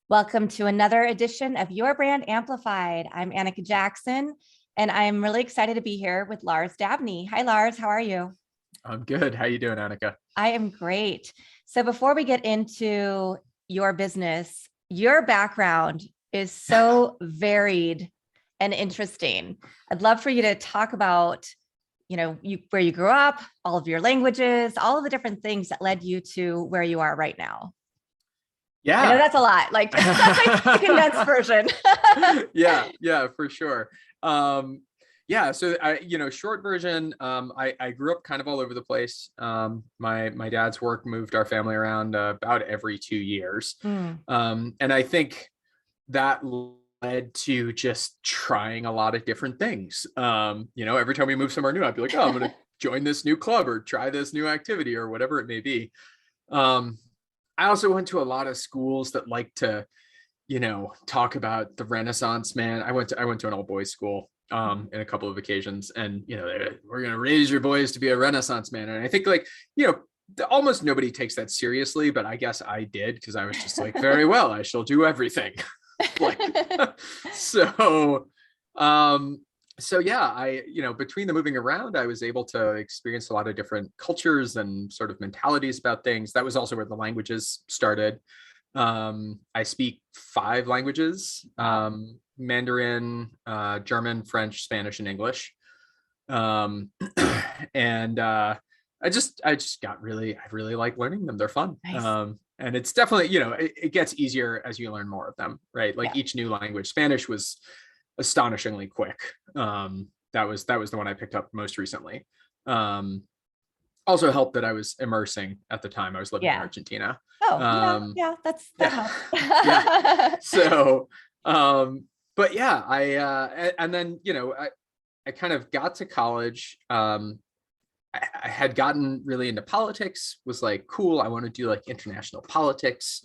Welcome to another edition of Your Brand Amplified. I'm Annika Jackson, and I'm really excited to be here with Lars Dabney. Hi, Lars. How are you? I'm good. How you doing, Annika? I am great. So before we get into your business, your background is so varied and interesting. I'd love for you to talk about, where you grew up, all of your languages, all of the different things that led you to where you are right now. Yeah. I know that's a lot, like that's like the condensed version. Yeah, for sure. So short version, I grew up kind of all over the place. My dad's work moved our family around about every 2 years. And I think that led to just trying a lot of different things. Every time we move somewhere new, I'd be like, oh, I'm going to join this new club or try this new activity or whatever it may be. I also went to a lot of schools that like to, talk about the Renaissance man. I went to an all boys school in a couple of occasions, and we're going to raise your boys to be a Renaissance man. And I think almost nobody takes that seriously, but I guess I did, because I was just like, very well, I shall do everything. Between the moving around, I was able to experience a lot of different cultures and sort of mentalities about things. That was also where the languages started. I speak 5 languages: Mandarin, German, French, Spanish, and English. I really like learning them. They're fun. Nice. And it's definitely, it gets easier as you learn more of them, right? Each new language. Spanish was astonishingly quick. That was the one I picked up most recently. Also helped that I was immersing at the time. I was living in Argentina. That helps. I kind of got to college. I had gotten really into politics, was like, cool, I want to do like international politics,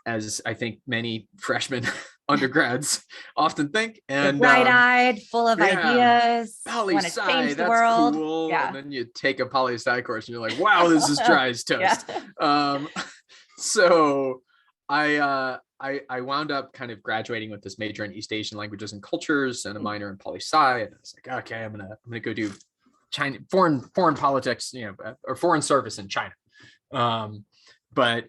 as I think many freshmen undergrads often think. And bright-eyed, full of ideas, want to change the world. Cool. Yeah. And then you take a poli-sci course and you're like, wow, this is dry as toast. So I wound up kind of graduating with this major in East Asian languages and cultures and a minor in poli-sci. And I was like, okay, I'm gonna go do China, foreign politics, or foreign service in China. But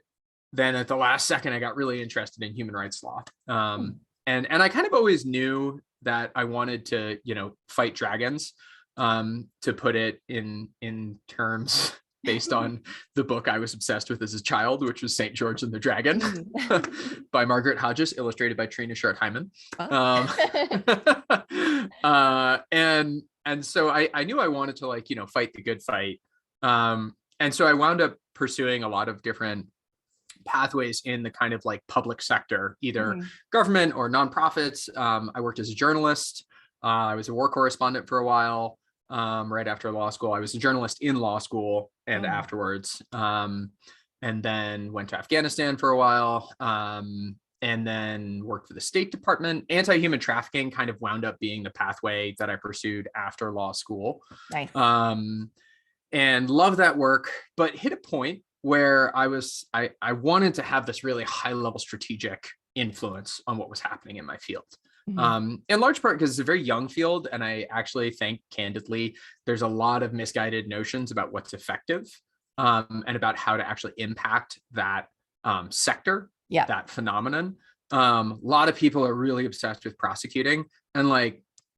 then at the last second, I got really interested in human rights law. And I kind of always knew that I wanted to, fight dragons, to put it in terms based on the book I was obsessed with as a child, which was St. George and the Dragon by Margaret Hodges, illustrated by Trina Short-Hyman. And so I knew I wanted to fight the good fight. And so I wound up pursuing a lot of different pathways in the kind of public sector, either government or nonprofits. I worked as a journalist. I was a war correspondent for a while. Right after law school, I was a journalist in law school and afterwards, and then went to Afghanistan for a while. And then worked for the State Department. Anti-human trafficking kind of wound up being the pathway that I pursued after law school. Nice. And loved that work, but hit a point where I wanted to have this really high-level strategic influence on what was happening in my field. In large part because it's a very young field, and I actually think, candidly, there's a lot of misguided notions about what's effective, and about how to actually impact that sector. That phenomenon. A lot of people are really obsessed with prosecuting, and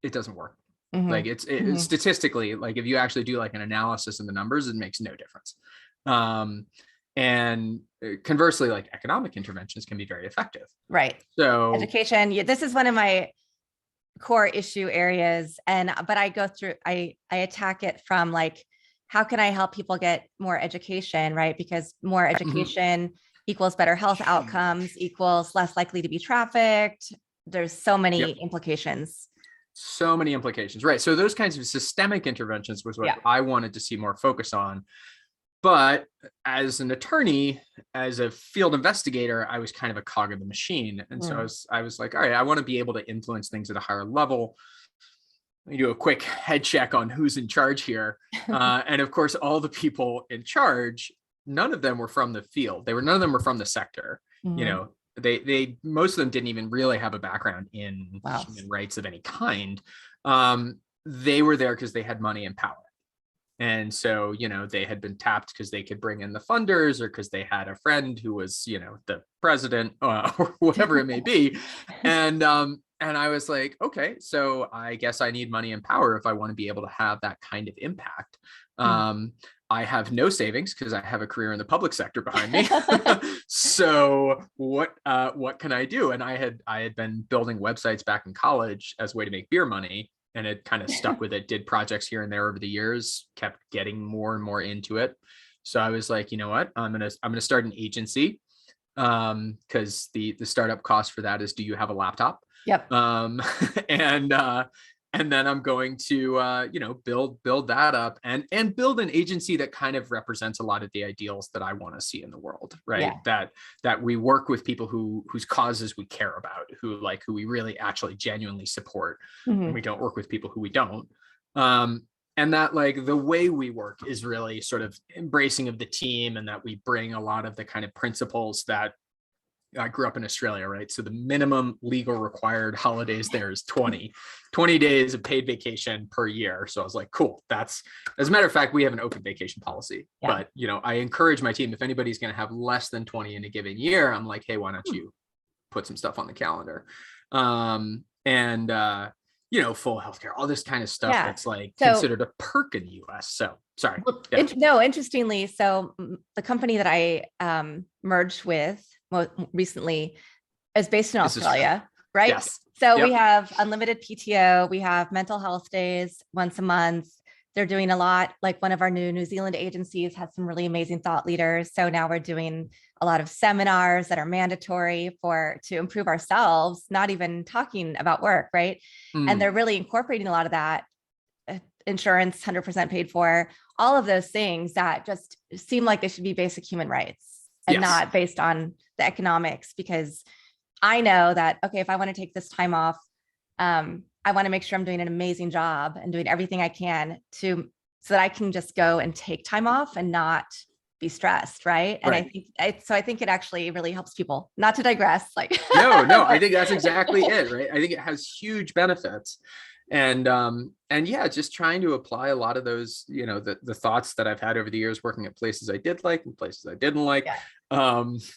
it doesn't work. It's statistically, if you actually do an analysis of the numbers, it makes no difference. And conversely, economic interventions can be very effective. Right. So education, this is one of my core issue areas. But I attack it from how can I help people get more education, right? Because more education equals better health outcomes, equals less likely to be trafficked. There's so many implications. So many implications, right? So those kinds of systemic interventions was what I wanted to see more focus on. But as an attorney, as a field investigator, I was kind of a cog in the machine. And so I was like, all right, I want to be able to influence things at a higher level. Let me do a quick head check on who's in charge here. And of course, all the people in charge, none of them were from the field. None of them were from the sector. they most of them didn't even really have a background in Wow. human rights of any kind. They were there because they had money and power. And so, they had been tapped because they could bring in the funders, or because they had a friend who was, the president, or whatever it may be. And I was like, okay, so I guess I need money and power if I want to be able to have that kind of impact. I have no savings because I have a career in the public sector behind me. So what can I do? And I had been building websites back in college as a way to make beer money, and it kind of stuck with it, did projects here and there over the years, kept getting more and more into it. So I was like, you know what, I'm gonna start an agency, because the startup cost for that is, do you have a laptop? Yep. And then I'm going to build that up and build an agency that kind of represents a lot of the ideals that I want to see in the world, right? Yeah. That we work with people whose causes we care about, who we really actually genuinely support, and we don't work with people who we don't. And that, like, the way we work is really sort of embracing of the team, and that we bring a lot of the kind of principles that I grew up in Australia, right? So the minimum legal required holidays there is 20 days of paid vacation per year. So I was like, cool. As a matter of fact, we have an open vacation policy, but I encourage my team, if anybody's going to have less than 20 in a given year, I'm like, hey, why don't you put some stuff on the calendar? Full healthcare, all this kind of stuff that's like considered a perk in the US. So sorry. No, interestingly, so the company that I merged with recently is based in Australia, right? Yes. So we have unlimited PTO, we have mental health days once a month. They're doing a lot. Like, one of our New Zealand agencies has some really amazing thought leaders. So now we're doing a lot of seminars that are mandatory to improve ourselves, not even talking about work, right? And they're really incorporating a lot of that. Insurance 100% paid for, all of those things that just seem like they should be basic human rights, and not based on the economics. Because I know that, okay, if I want to take this time off, I want to make sure I'm doing an amazing job and doing everything I can so that I can just go and take time off and not be stressed, right? And I think it actually really helps people. Not to digress, like no, I think that's exactly it, right? I think it has huge benefits. And yeah, just trying to apply a lot of those, the thoughts that I've had over the years working at places I did like and places I didn't like,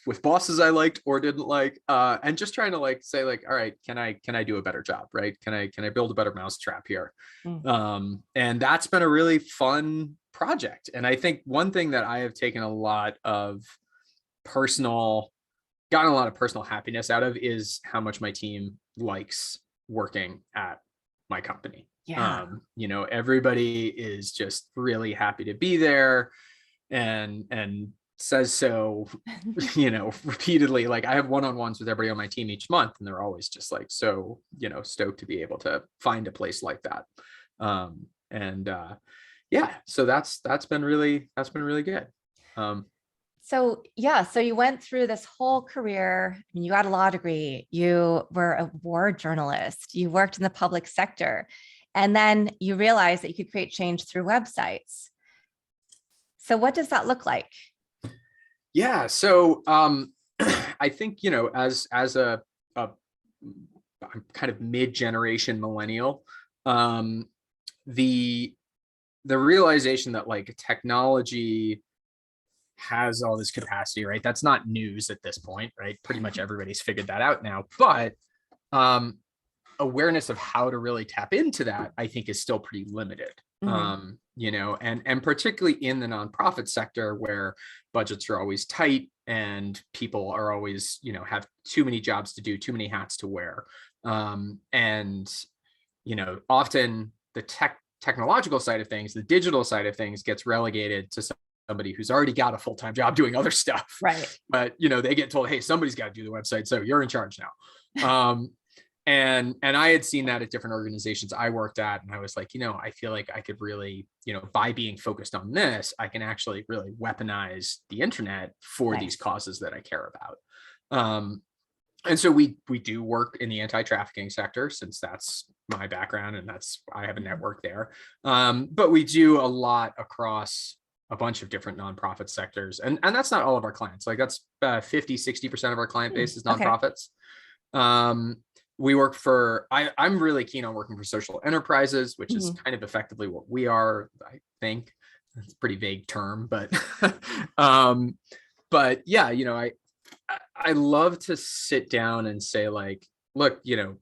with bosses I liked or didn't like, and just trying to, like, say, like, all right, can I do a better job, right? Can I build a better mousetrap here? And that's been a really fun project. And I think one thing that I have gotten a lot of personal happiness out of is how much my team likes working at my company. Everybody is just really happy to be there, and says so, repeatedly. Like, I have one-on-ones with everybody on my team each month, and they're always just like, so, stoked to be able to find a place like that. So that's been really good. So you went through this whole career. I mean, you got a law degree, you were a war journalist, you worked in the public sector, and then you realized that you could create change through websites. So what does that look like? Yeah. So I think, as a kind of mid-generation millennial, the realization that, like, technology has all this capacity, right? That's not news at this point, right? Pretty much everybody's figured that out now. But awareness of how to really tap into that, I think, is still pretty limited. And particularly in the nonprofit sector, where budgets are always tight and people are always, have too many jobs to do, too many hats to wear. Often the technological side of things, the digital side of things, gets relegated to somebody who's already got a full-time job doing other stuff. Right. But, they get told, hey, somebody's got to do the website, so you're in charge now. And I had seen that at different organizations I worked at, and I was like, I feel like I could really, by being focused on this, I can actually really weaponize the internet for these causes that I care about. And so we do work in the anti-trafficking sector, since that's my background and I have a network there. But we do a lot across a bunch of different nonprofit sectors. And that's not all of our clients. Like that's 50-60% of our client base is Okay. nonprofits. We work for, I'm really keen on working for social enterprises, which is kind of effectively what we are, I think. It's a pretty vague term, but yeah, you know, I love to sit down and say like, look, you know,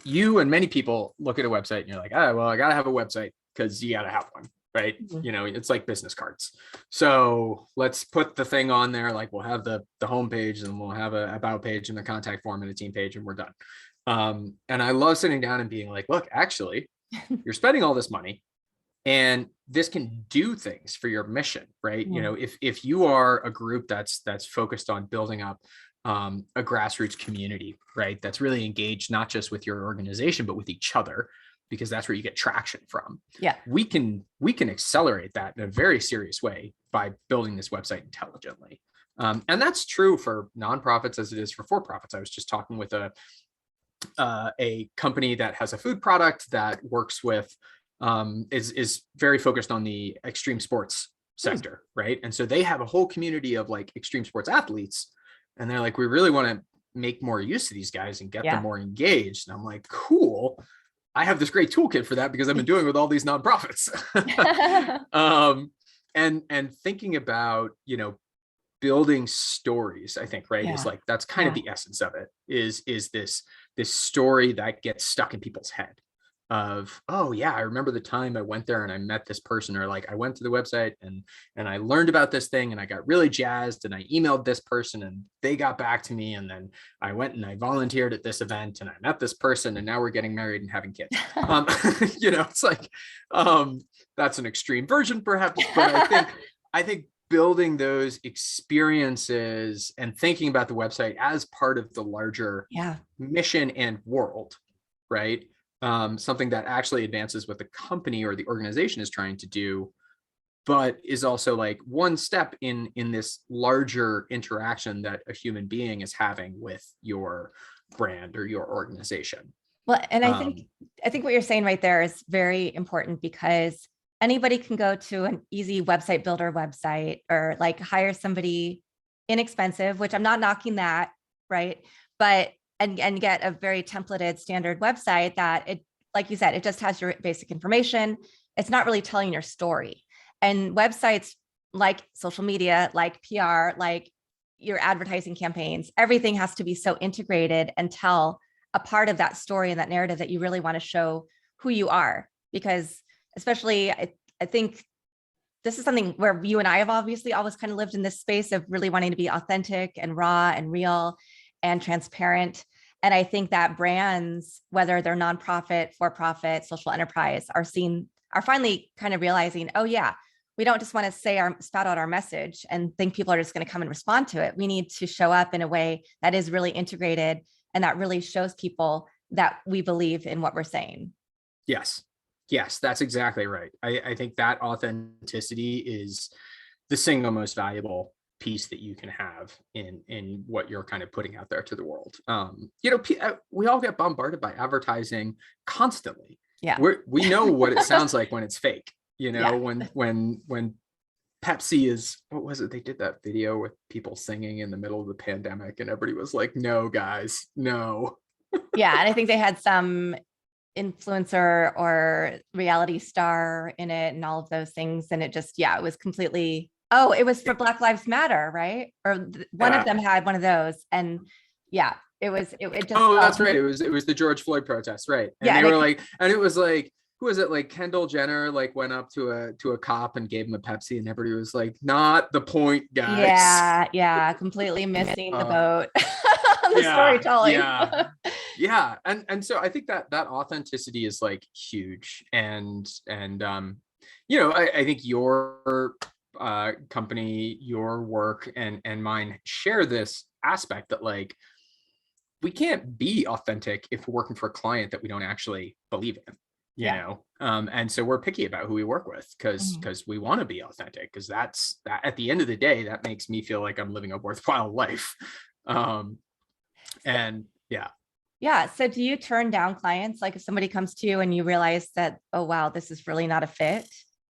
you and many people look at a website and you're like, oh, well, I gotta have a website because you gotta have one, right? You know, it's like business cards. So let's put the thing on there. Like we'll have the homepage and we'll have a about page and a contact form and a team page and we're done. And I love sitting down and being like, look, actually, you're spending all this money and this can do things for your mission, right? You know, if you are a group that's focused on building up a grassroots community, right, that's really engaged not just with your organization but with each other, because that's where you get traction from. Yeah, we can accelerate that in a very serious way by building this website intelligently, and that's true for nonprofits as it is for for-profits. I was just talking with a company that has a food product that works with is very focused on the extreme sports sector, right? And so they have a whole community of like extreme sports athletes, and they're like, we really want to make more use of these guys and get them more engaged. And I'm like, cool, I have this great toolkit for that because I've been doing it with all these nonprofits. And thinking about, you know, building stories, I think, right, is like, that's kind of the essence of it, is this story that gets stuck in people's head of, oh yeah, I remember the time I went there and I met this person, or like I went to the website and I learned about this thing and I got really jazzed and I emailed this person and they got back to me, and then I went and I volunteered at this event and I met this person and now we're getting married and having kids. You know, it's like, that's an extreme version perhaps, but I think building those experiences and thinking about the website as part of the larger mission and world, right? Something that actually advances what the company or the organization is trying to do, but is also like one step in this larger interaction that a human being is having with your brand or your organization. Well, and I think what you're saying right there is very important, because anybody can go to an easy website builder website or like hire somebody inexpensive, which I'm not knocking that, right? But and get a very templated standard website that, it, like you said, it just has your basic information. It's not really telling your story. And websites like social media, like PR, like your advertising campaigns, everything has to be so integrated and tell a part of that story and that narrative that you really want to show who you are. Because especially, I think this is something where you and I have obviously always kind of lived in this space of really wanting to be authentic and raw and real and transparent. And I think that brands, whether they're nonprofit, for-profit, social enterprise, are finally kind of realizing, oh yeah, we don't just want to spout out our message and think people are just going to come and respond to it. We need to show up in a way that is really integrated and that really shows people that we believe in what we're saying. Yes, that's exactly right. I think that authenticity is the single most valuable piece that you can have in what you're kind of putting out there to the world. You know, we all get bombarded by advertising constantly. Yeah, we know what it sounds like when it's fake. You know, when Pepsi is, what was it? They did that video with people singing in the middle of the pandemic, and everybody was like, "No, guys, no." Yeah, and I think they had some influencer or reality star in it and all of those things, and it just, it was completely. Oh, it was for Black Lives Matter, right? Or one of them had one of those, and it was. It just. Oh, that's right. It was the George Floyd protest, right? And they were like, and it was like, who was it? Like Kendall Jenner, like went up to a cop and gave him a Pepsi, and everybody was like, "Not the point, guys." Yeah, completely missing the boat. The storytelling. Yeah, and so I think that authenticity is like huge, and you know, I think your company, your work, and mine share this aspect that like we can't be authentic if we're working for a client that we don't actually believe in, you know. And so we're picky about who we work with because we want to be authentic, because that's that at the end of the day, that makes me feel like I'm living a worthwhile life. And so do you turn down clients? Like if somebody comes to you and you realize that, oh wow, this is really not a fit?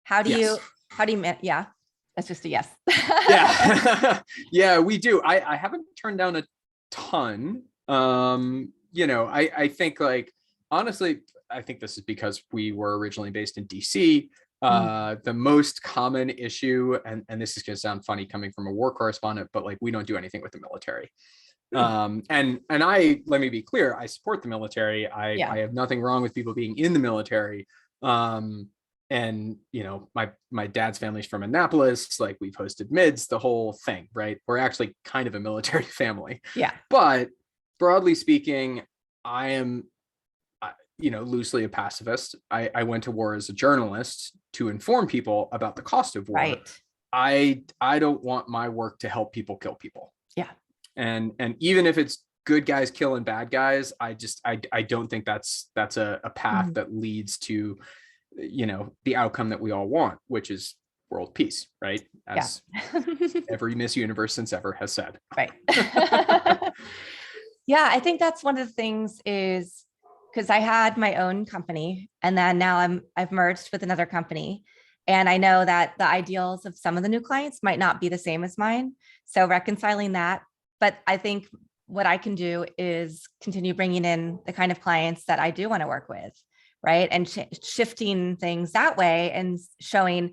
Yes. how do you, yeah, that's just a yes. Yeah. Yeah, we do. I haven't turned down a ton. I think like, honestly, I think this is because we were originally based in DC. The most common issue, and this is going to sound funny coming from a war correspondent, but like, we don't do anything with the military. And let me be clear, I support the military. I have nothing wrong with people being in the military. And my dad's family's from Annapolis, like we've hosted mids, the whole thing, right? We're actually kind of a military family. Yeah. But broadly speaking, I am loosely a pacifist. I went to war as a journalist to inform people about the cost of war. Right. I don't want my work to help people kill people. Yeah. And even if it's good guys killing bad guys, I don't think that's a path that leads to the outcome that we all want, which is world peace, right? As every Miss Universe since ever has said. Right. Yeah, I think that's one of the things is because I had my own company and then now I've merged with another company. And I know that the ideals of some of the new clients might not be the same as mine. So reconciling that. But I think what I can do is continue bringing in the kind of clients that I do want to work with, right? And shifting things that way and showing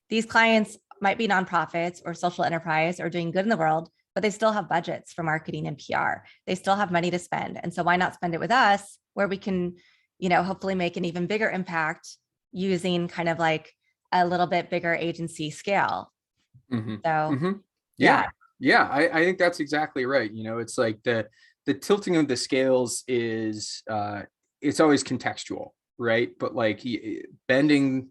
these clients might be nonprofits or social enterprise or doing good in the world, but they still have budgets for marketing and PR. They still have money to spend. And so why not spend it with us where we can, hopefully make an even bigger impact using kind of like a little bit bigger agency scale. So yeah. I think that's exactly right. It's like the tilting of the scales is it's always contextual, right? But like bending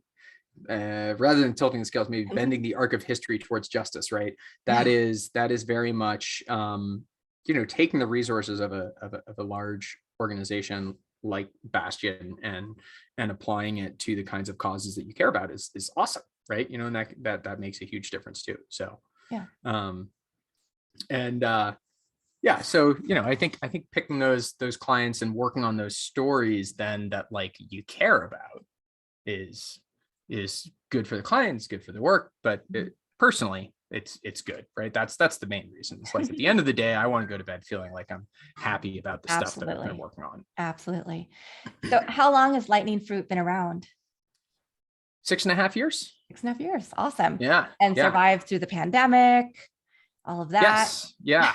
rather than tilting the scales, maybe bending the arc of history towards justice, right? That is very much taking the resources of a large organization like Bastion and applying it to the kinds of causes that you care about is awesome, right? And that makes a huge difference too. So so I think picking those clients and working on those stories then that like you care about is good for the clients, good for the work, but personally it's good, right? That's the main reason. It's like at the end of the day, I want to go to bed feeling like I'm happy about the stuff that I've been working on. Absolutely. So how long has Lightning Fruit been around? 6.5 years. 6.5 years. Awesome. Yeah. And survived through the pandemic, all of that. Yes. Yeah.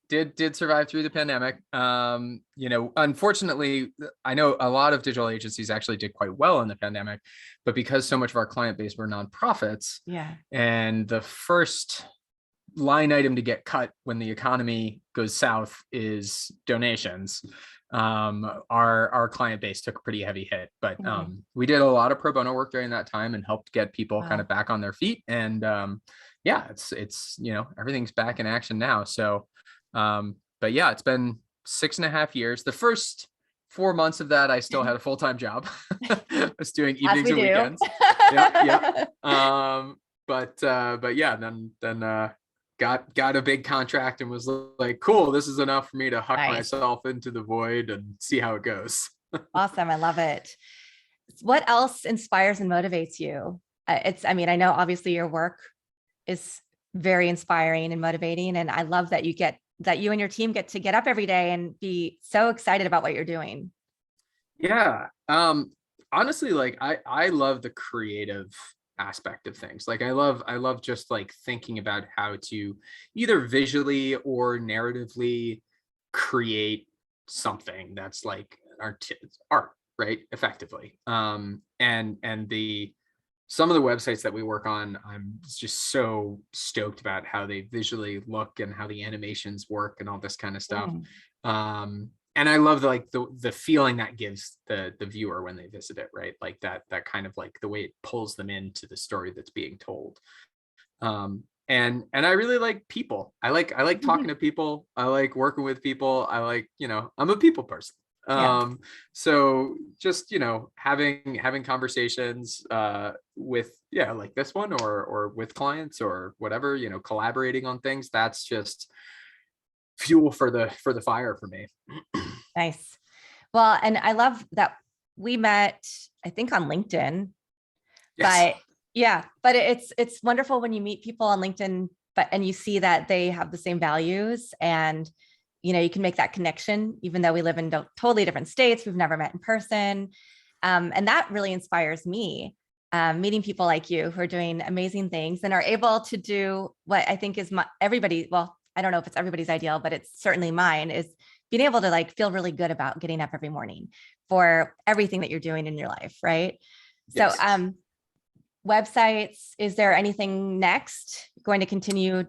Did survive through the pandemic. Unfortunately, I know a lot of digital agencies actually did quite well in the pandemic, but because so much of our client base were nonprofits, and the first line item to get cut when the economy goes south is donations, our client base took a pretty heavy hit. But we did a lot of pro bono work during that time and helped get people kind of back on their feet. And it's everything's back in action now. So but yeah, it's been 6.5 years. The first 4 months of that, I still had a full-time job. I was doing evenings and weekends. Yeah. But yeah, then got a big contract and was like, cool, this is enough for me to huck myself into the void and see how it goes. Awesome. I love it. What else inspires and motivates you? I know obviously your work is very inspiring and motivating. And I love that you and your team get to get up every day and be so excited about what you're doing. Yeah. Honestly, like I love the creative aspect of things. Like I love just like thinking about how to either visually or narratively create something that's like art, right? Effectively. And some of the websites that we work on, I'm just so stoked about how they visually look and how the animations work and all this kind of stuff. And I love the feeling that gives the viewer when they visit it, right? Like that kind of like the way it pulls them into the story that's being told. And I really like people. I like talking to people. I like working with people. I like, I'm a people person. So just, having conversations with, like this one or with clients or whatever, collaborating on things, that's just fuel for the fire for me. Nice. Well, and I love that we met, I think on LinkedIn, but Yeah, but it's wonderful when you meet people on LinkedIn, and you see that they have the same values, and you can make that connection, even though we live in totally different states. We've never met in person, and that really inspires me. Meeting people like you who are doing amazing things and are able to do what I think is everybody. Well, I don't know if it's everybody's ideal, but it's certainly mine. Is being able to like feel really good about getting up every morning for everything that you're doing in your life, right? So, Yes. websites, is there anything next? Going to continue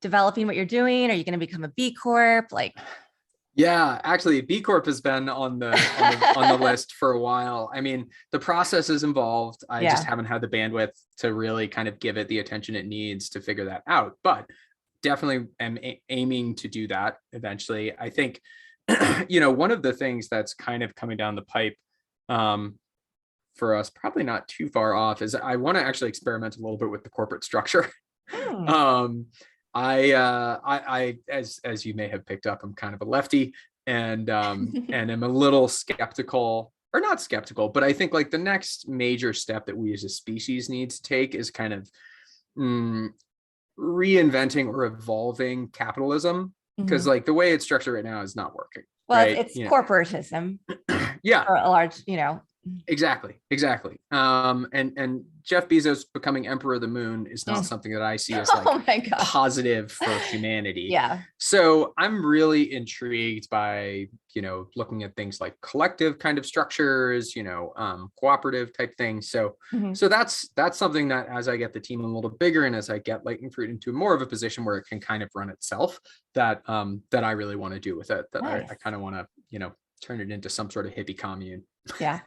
developing what you're doing? Are you going to become a B Corp? Like, Yeah, actually, B Corp has been on the list for a while. I mean, the process is involved. I just haven't had the bandwidth to really kind of give it the attention it needs to figure that out. But definitely am aiming to do that eventually. I think, one of the things that's kind of coming down the pipe for us, probably not too far off, is I want to actually experiment a little bit with the corporate structure. I as you may have picked up, I'm kind of a lefty, and am a little skeptical, or not skeptical, but I think like the next major step that we as a species need to take is kind of reinventing or evolving capitalism, because like the way it's structured right now is not working. Well, right? it's corporatism. Yeah. For a large, Exactly. And Jeff Bezos becoming emperor of the moon is not something that I see as like positive for humanity. Yeah. So I'm really intrigued by, looking at things like collective kind of structures, cooperative type things. So that's something that, as I get the team a little bigger and as I get Lightning Fruit into more of a position where it can kind of run itself, that I really want to do with it. That I kind of want to, turn it into some sort of hippie commune. Yeah,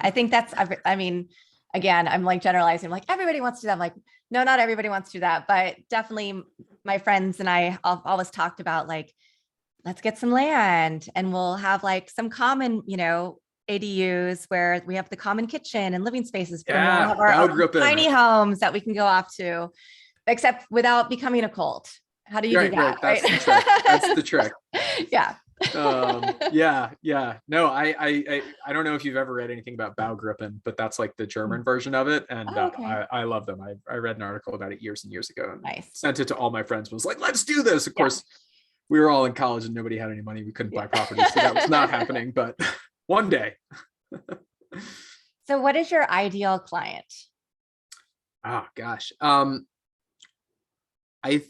I think that's, I mean, again, I'm like generalizing, I'm like, everybody wants to do that. I'm like, no, not everybody wants to do that, but definitely my friends and I always talked about like, let's get some land and we'll have like some common, ADUs where we have the common kitchen and living spaces, but then we'll have our own tiny homes that we can go off to, except without becoming a cult. How do you do that? Right. That's the trick. Yeah. No, I don't know if you've ever read anything about Baugruppen, but that's like the German version of it, and I love them. I read an article about it years and years ago, and sent it to all my friends. Was like, let's do this. Of course, we were all in college and nobody had any money. We couldn't buy property, so that was not happening. But one day. So, what is your ideal client? Oh gosh, I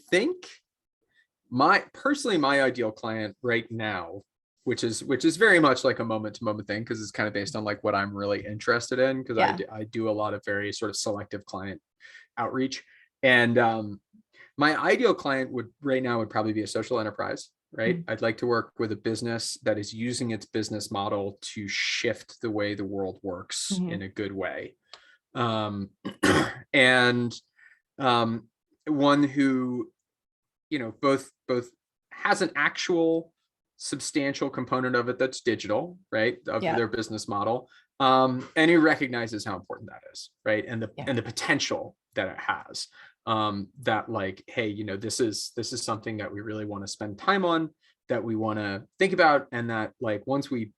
think my ideal client right now, which is very much like a moment to moment thing, because it's kind of based on like what I'm really interested in, because I do a lot of very sort of selective client outreach, and my ideal client would probably be a social enterprise, right? I'd like to work with a business that is using its business model to shift the way the world works in a good way, and one who both has an actual substantial component of it that's digital, right, of their business model, and he recognizes how important that is, right, and the potential that it has, that like, hey, this is something that we really want to spend time on, that we want to think about, and that like once we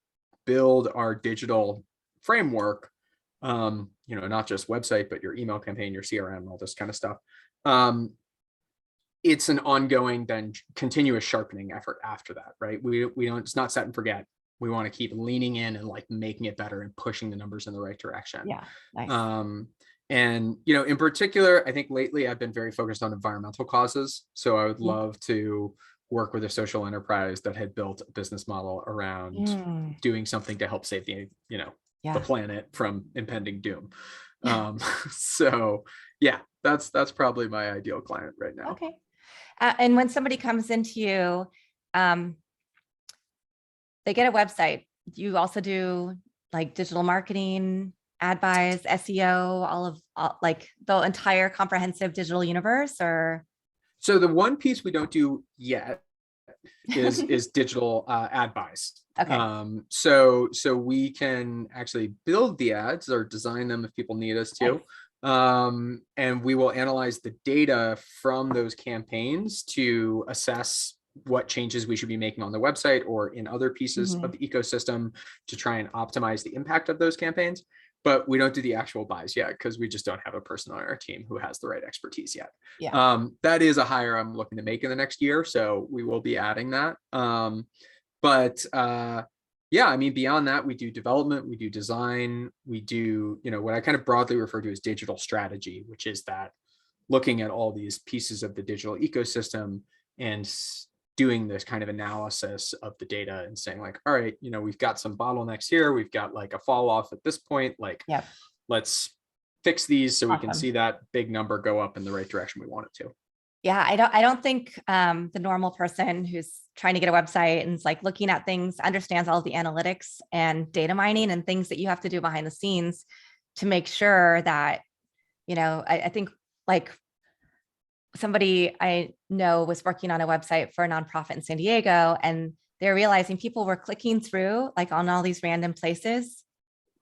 build our digital framework, not just website, but your email campaign, your CRM, all this kind of stuff, it's an ongoing, then continuous sharpening effort after that, right? We don't, it's not set and forget. We want to keep leaning in and like making it better and pushing the numbers in the right direction. Yeah. Nice. And, in particular, I think lately I've been very focused on environmental causes. So I would love to work with a social enterprise that had built a business model around doing something to help save the planet from impending doom. So yeah, that's probably my ideal client right now. Okay. And when somebody comes into you, they get a website. You also do like digital marketing, ad buys, SEO, all like the entire comprehensive digital universe, or? So the one piece we don't do yet is digital ad buys. Okay. So we can actually build the ads or design them if people need us to. And we will analyze the data from those campaigns to assess what changes we should be making on the website or in other pieces of the ecosystem to try and optimize the impact of those campaigns. but we don't do the actual buys yet because we just don't have a person on our team who has the right expertise yet. Yeah. That is a hire I'm looking to make in the next year, so we will be adding that. But yeah, I mean, beyond that, we do development, we do design, we do, what I kind of broadly refer to as digital strategy, which is that looking at all these pieces of the digital ecosystem and doing this kind of analysis of the data and saying like, all right, we've got some bottlenecks here. We've got like a fall off at this point. Like, Yep. let's fix these so we can Awesome. see that big number go up in the right direction we want it to. Yeah, I don't think the normal person who's trying to get a website and is like looking at things understands all of the analytics and data mining and things that you have to do behind the scenes to make sure that, I think like somebody I know was working on a website for a nonprofit in San Diego, and they're realizing people were clicking through like on all these random places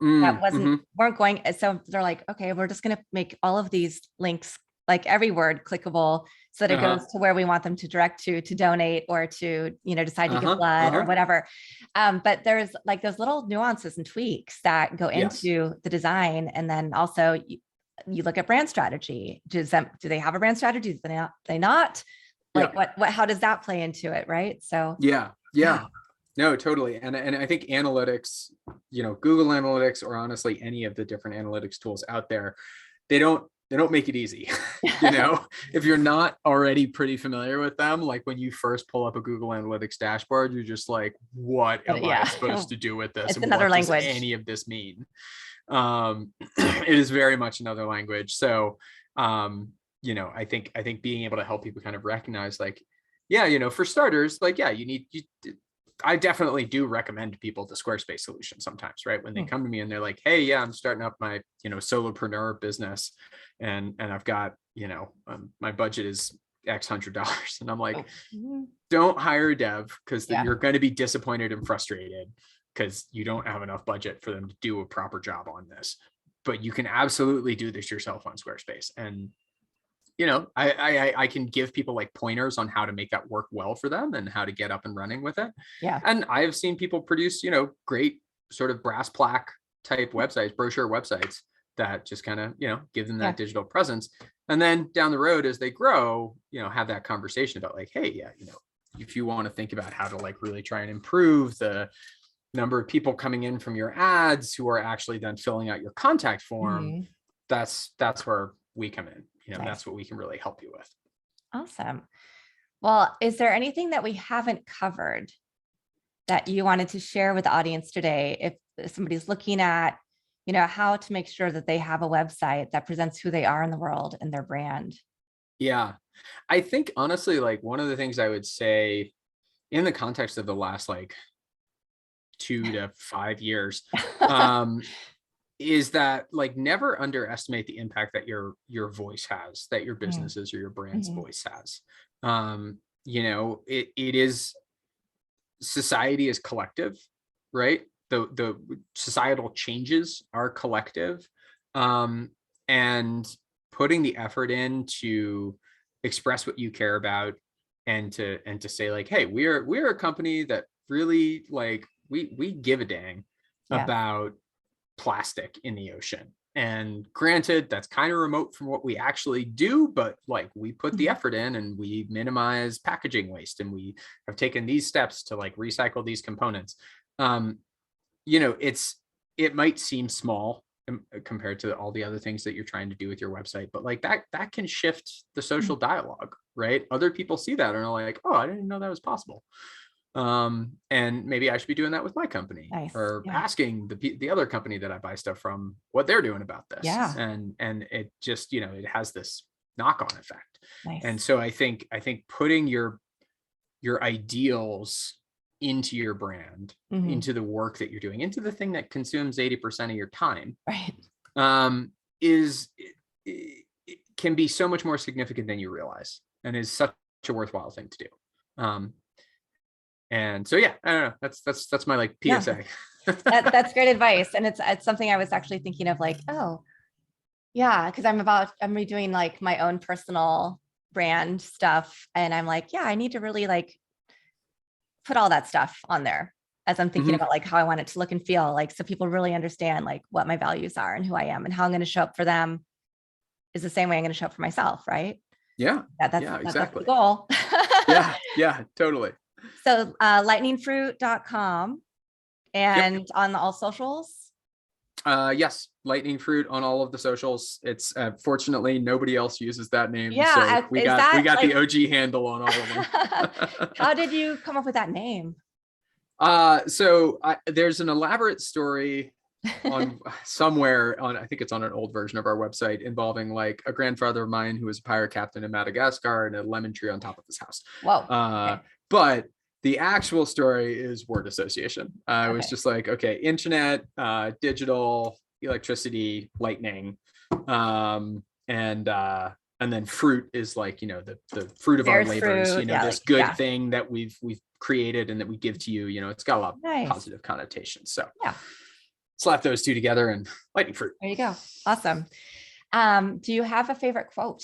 that weren't going. So they're like, okay, we're just going to make all of these links, like every word clickable, so that it goes to where we want them to direct to donate or to, decide to give blood or whatever. But there's like those little nuances and tweaks that go into the design. And then also you look at brand strategy. Do they have a brand strategy? Do they not? Like how does that play into it? Right. So yeah. No, totally. And I think analytics, Google Analytics, or honestly, any of the different analytics tools out there, they don't make it easy. If you're not already pretty familiar with them, like when you first pull up a Google Analytics dashboard, you're just like, what am I supposed to do with this? It's and another what language. does any of this mean? It is very much another language. So, I think being able to help people kind of recognize like, for starters, like, I definitely do recommend people the Squarespace solution sometimes, right? When they come to me and they're like, hey, I'm starting up my, solopreneur business and I've got, my budget is X $100. And I'm like, don't hire a dev because you're going to be disappointed and frustrated because you don't have enough budget for them to do a proper job on this. But you can absolutely do this yourself on Squarespace. And I can give people like pointers on how to make that work well for them and how to get up and running with it. Yeah. And I've seen people produce, great sort of brass plaque type websites, brochure websites that just kind of, give them that digital presence. And then down the road, as they grow, have that conversation about like, hey, if you want to think about how to like really try and improve the number of people coming in from your ads who are actually then filling out your contact form, that's where we come in. That's what we can really help you with. Awesome. Well, is there anything that we haven't covered that you wanted to share with the audience today? If somebody's looking at, how to make sure that they have a website that presents who they are in the world and their brand. Yeah, I think honestly, like one of the things I would say in the context of the last like 2 to 5 years, is that like never underestimate the impact that your voice has, that your businesses or your brand's voice has. It is, society is collective, right? The societal changes are collective, and putting the effort in to express what you care about and to say like, hey, we're a company that really like we give a dang about plastic in the ocean. And granted, that's kind of remote from what we actually do, but like we put the effort in and we minimize packaging waste and we have taken these steps to like recycle these components. It might seem small compared to all the other things that you're trying to do with your website, but like that can shift the social dialogue, right? Other people see that and are like, oh, I didn't know that was possible. And maybe I should be doing that with my company, or asking the other company that I buy stuff from what they're doing about this. And it just, it has this knock-on effect. And so I think putting your ideals into your brand, into the work that you're doing, into the thing that consumes 80% of your time, it can be so much more significant than you realize, and is such a worthwhile thing to do. And so, I don't know, that's my like PSA. That's great advice. And it's something I was actually thinking of like, oh yeah, because I'm redoing like my own personal brand stuff. And I'm like, I need to really like put all that stuff on there. as I'm thinking about like how I want it to look and feel, like, so people really understand like what my values are and who I am and how I'm going to show up for them is the same way I'm going to show up for myself. Right. Yeah. That's Yeah, that's the exactly. goal. Yeah. Yeah, totally. So lightningfruit.com and on all socials. Yes, Lightning Fruit on all of the socials. It's fortunately nobody else uses that name. Yeah. So we Is got that like, the OG handle on all of them. how did you come up with that name? There's an elaborate story on somewhere on, I think it's on an old version of our website, involving like a grandfather of mine who was a pirate captain in Madagascar and a lemon tree on top of his house. Whoa. Okay. But the actual story is word association. I was Okay. just like, okay, internet, digital, electricity, lightning, and then fruit is like, the fruit of our There's labors, fruit. Yeah, this like, good yeah. thing that we've created and that we give to you. It's got a lot of Nice. positive connotations. So Yeah. slap those two together and lightning fruit. There you go. Awesome. Do you have a favorite quote?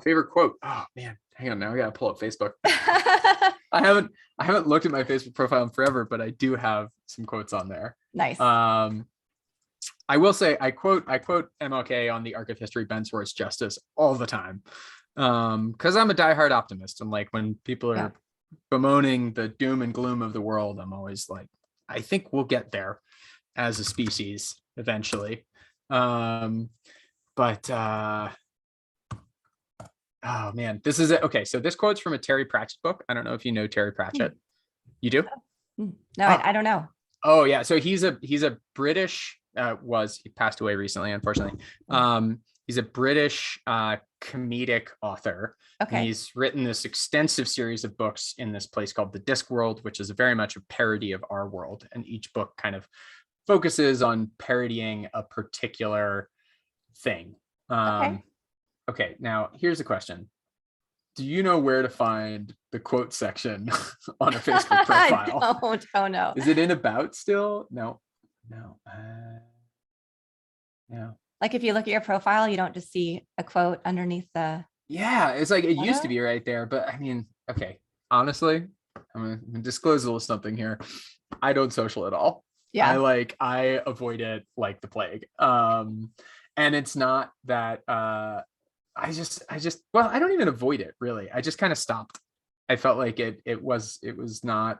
Favorite quote. Oh man, hang on. Now I gotta pull up Facebook. I haven't looked at my Facebook profile in forever, but I do have some quotes on there. Nice. I will say I quote MLK on the Arc of History bends towards justice all the time. Because I'm a diehard optimist, and like when people are bemoaning the doom and gloom of the world, I'm always like, I think we'll get there as a species eventually. Oh man, this is it. Okay, so this quote's from a Terry Pratchett book. I don't know if you know Terry Pratchett. You do? No, I don't know. Oh yeah, so he's a British. He passed away recently, unfortunately. He's a British comedic author. Okay. And he's written this extensive series of books in this place called the Discworld, which is very much a parody of our world. And each book kind of focuses on parodying a particular thing. Okay, now here's a question. Do you know where to find the quote section on a Facebook profile? I don't. Oh no. Is it in about still? No. No. Like if you look at your profile, you don't just see a quote underneath the. Yeah, it's like it used to be right there, but I mean, okay. Honestly, I'm gonna disclose a little something here. I don't social at all. Yeah. I avoid it like the plague. And it's not that I don't even avoid it really. I just kind of stopped. I felt like it was not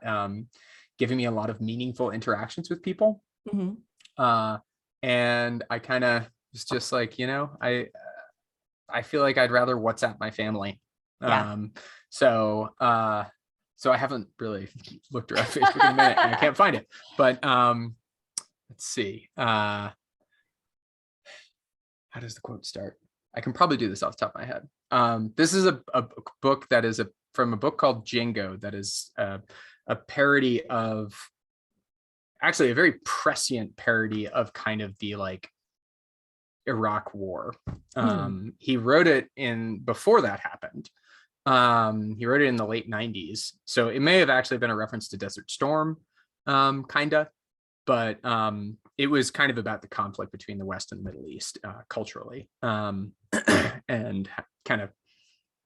giving me a lot of meaningful interactions with people. Mm-hmm. And I kind of was just like, I feel like I'd rather WhatsApp my family. Yeah. So I haven't really looked around Facebook in a minute and I can't find it, but let's see. How does the quote start? I can probably do this off the top of my head. This is a book that is from a book called Jingo that is a parody of, actually a very prescient parody of kind of the like Iraq War. He wrote it before that happened. He wrote it in the late 90s. So it may have actually been a reference to Desert Storm, kinda, but it was kind of about the conflict between the West and the Middle East culturally, and kind of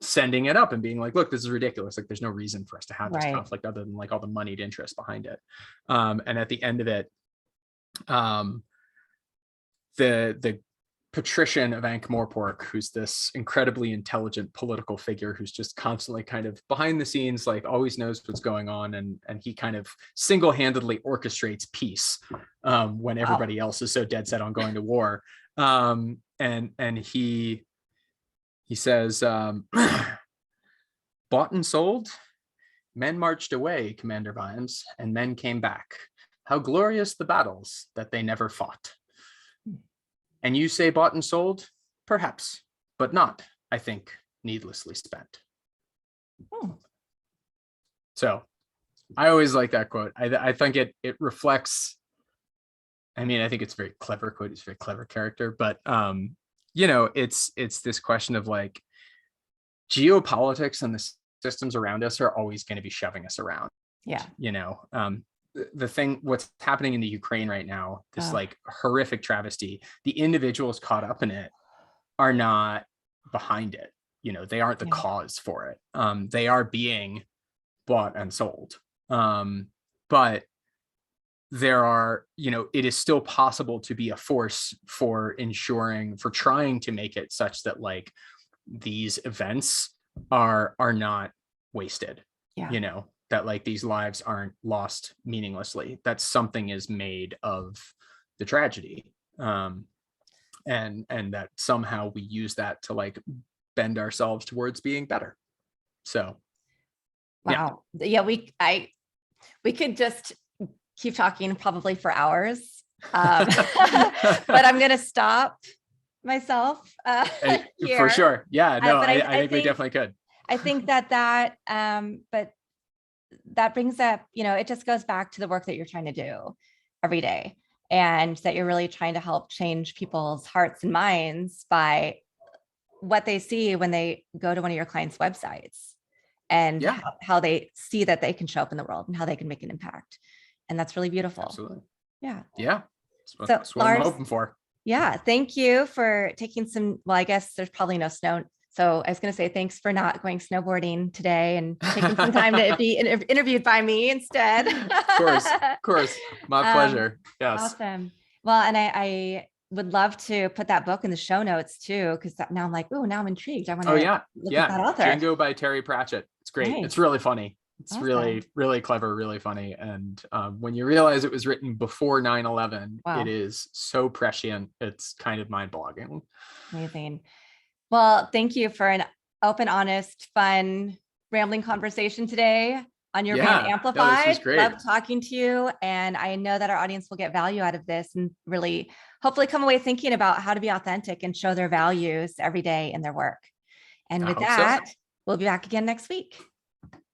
sending it up and being like, look, this is ridiculous. Like, there's no reason for us to have this conflict other than like all the moneyed interest behind it. And at the end of it, the patrician of Ankh-Morpork, who's this incredibly intelligent political figure who's just constantly kind of behind the scenes, like always knows what's going on, and he kind of single-handedly orchestrates peace when everybody else is so dead set on going to war. And he says, bought and sold, men marched away, Commander Vimes, and men came back. How glorious the battles that they never fought. And you say bought and sold? Perhaps, but not, I think, needlessly spent. So I always like that quote. I think it reflects, I mean, I think it's a very clever quote. It's a very clever character, but it's this question of like geopolitics and the systems around us are always going to be shoving us around. Yeah. What's happening in the Ukraine right now, this like horrific travesty, the individuals caught up in it are not behind it. They aren't the cause for it. They are being bought and sold. But but there are, it is still possible to be a force for trying to make it such that like these events are not wasted, that like these lives aren't lost meaninglessly, that something is made of the tragedy. And that somehow we use that to like bend ourselves towards being better. So wow. Yeah, we could just keep talking probably for hours. But I'm gonna stop myself here. For sure. Yeah, no, but I think we definitely could. I think that but that brings up, it just goes back to the work that you're trying to do every day, and that you're really trying to help change people's hearts and minds by what they see when they go to one of your clients' websites, and how they see that they can show up in the world and how they can make an impact. And that's really beautiful. Absolutely. Yeah. So That's what Lars, I'm hoping for. Yeah. Thank you for taking well, I guess there's probably no snow. So I was going to say, thanks for not going snowboarding today and taking some time to be interviewed by me instead. Of course. My pleasure. Yes. Awesome. Well, and I would love to put that book in the show notes too, because now I'm like, oh, now I'm intrigued. I want to look at that author. Django by Terry Pratchett. It's great. Nice. It's really funny. It's awesome. Really clever, really funny. And when you realize it was written before 9/11, It is so prescient. It's kind of mind-boggling. Amazing. Well, thank you for an open, honest, fun, rambling conversation today on your brand Amplified. This was great. Love talking to you. And I know that our audience will get value out of this and really hopefully come away thinking about how to be authentic and show their values every day in their work. And with that, we'll be back again next week.